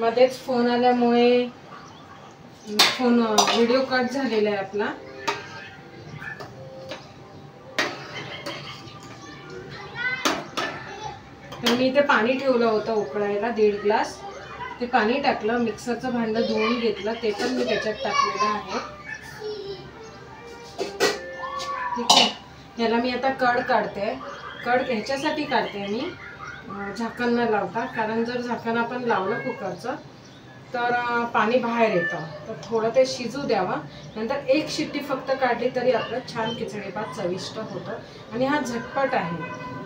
मध्येच फोन आल्यामुळे video cut झालेला आहे आपला. तर मी इथे पाणी ठेवलं होतं उकळायला 1.5 ग्लास. ते पाणी टाकलं, मिक्सरचं भांडं धुवून घेतलं, ते पण मी त्याच्यात टाकलेलं आहे. ठीक आहे. याला मी आता कड काढते. कड ह्याच्यासाठी काढते मी झाकण न लावता, कारण जर झाकण आपण लावलं कुकरचं तर पाणी बाहेर येतं. तर थोडं ते शिजू द्यावं. नंतर 1 शिट्टी फक्त काढली तरी आपलं छान खिचडी भात चविष्ट होतं. आणि हा झटपट आहे.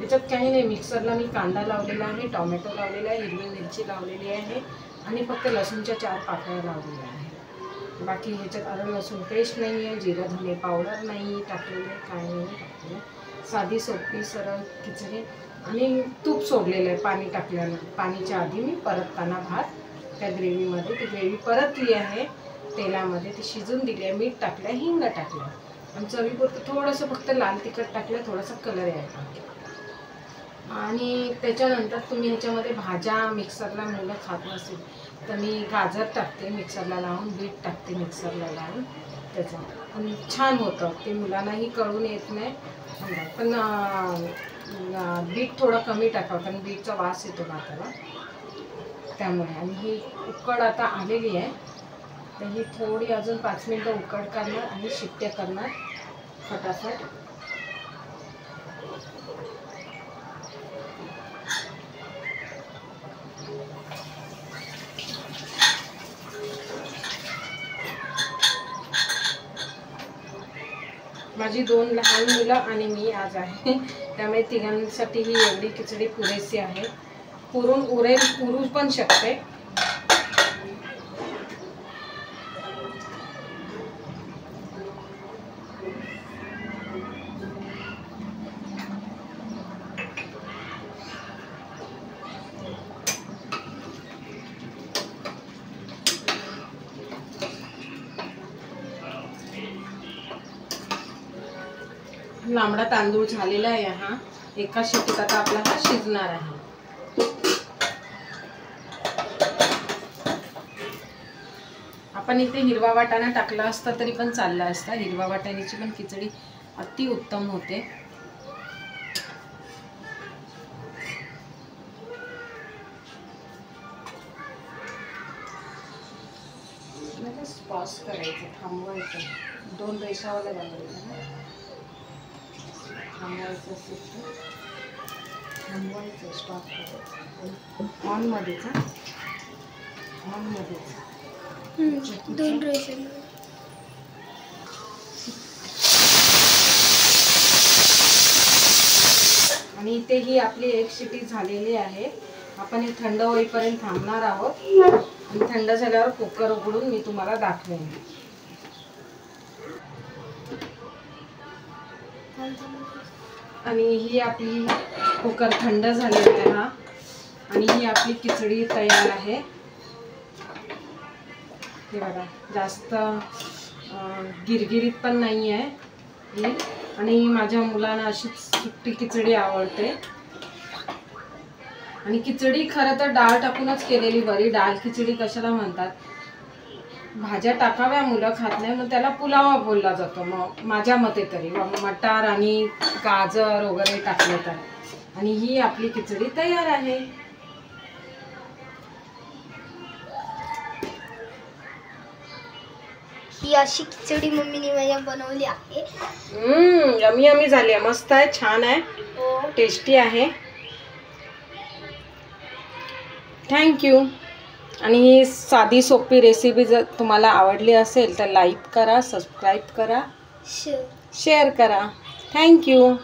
याच्यात काही नाही. मिक्सरला मी कांदा लावलेला आहे, टोमॅटो लावलेला आहे, हिरवी मिरची लावलेली आहे आणि फक्त लसूणच्या 4 पाकळ्या लावलेल्या आहे. बाकी ह्याच्यात आलं लसूण पेस्ट नाही आहे, जिरा धने पावडर नाही टाकलेले, काय नाही टाकलेलं. साधी सोपी सरळ खिचडी. आणि तूप सोडलेलं आहे पाणी टाकल्यानं. पाणीच्या आधी मी परतताना भात त्या ग्रेव्हीमध्ये, ती ग्रेव्ही परतली आहे तेलामध्ये, ती शिजून दिली आहे. मीठ टाकलं, हिंग टाकलं आणि चवीपुरतं थोडंसं फक्त लाल तिखट टाकलं, थोडासा कलर यायचा. आणि त्याच्यानंतर तुम्ही ह्याच्यामध्ये भाज्या मिक्सरला मुलं खात नसेल तर मी गाजर टाकते मिक्सरला लावून, बीट टाकते मिक्सरला लावून. त्याचं पण छान होतं ते. मुलांनाही कळून येत नाही. पण बीट थोडं कमी टाकावं, कारण बीटचा वास येतो भाताला त्यामुळे. आणि ही उकड आता आलेली आहे, तर ही थोडी अजून 5 मिनटं उकड करणार आणि शिट्ट्या करणार फटाफट. माझी 2 लहान मुलं आणि मी आज आहे, त्यामुळे तिघांसाठी ही एवढी खिचडी पुरेशी आहे. पुरू पण शकते. लांबडा तांदूळ झालेला आहे हा. एका शिट्टीत आता आपला हा शिजणार आहे. आपण इथे हिरवा वाटाणा टाकला असता तरी पण चालला असता. हिरवा वाटाण्याची पण खिचडी अति उत्तम होते. पॉज करायचं, थांबवायचं. 2 रेषावाला घालायचं ना, थांबवायचं असेल तर थांबवायचं, स्टॉप करायचं. ऑनमध्येच हां, ऑनमध्येच 2 रेषा. आणि इथे ही आपली 1 शिट्टी झालेली आहे. आपण हे थंड होईपर्यंत थांबणार आहोत आणि थंड झाल्यावर कुकर उघडून मी तुम्हाला दाखवेन. आणि ही आपली कुकर थंड झालेली आहे हा. आणि ही आपली खिचडी तयार आहे. हे बघा, जास्त गिरगिरीत पण नाही आहे ही. आणि माझ्या मुलांना अशी सुट्टी खिचडी आवडते. आणि खिचडी खरं तर डाळ टाकूनच केलेली बरी. डाळ खिचडी कशाला म्हणतात, भाज्या टाकाव्या, मुलं खात नाही, मग त्याला पुलावा बोलला जातो मग माझ्या मते तरी. मटार आणि गाजर वगैरे टाकले तर. आणि ही आपली खिचडी तयार आहे. ही अशी खिचडी मम्मीने माझ्या बनवली आहे. यमी यमी झाली आहे. मस्त आहे, छान आहे, टेस्टी आहे. थँक्यू. आणि ही साधी सोपी रेसिपी जर तुम्हाला आवडली असेल तर लाईक करा, सबस्क्राईब करा, शेअर करा. थँक्यू.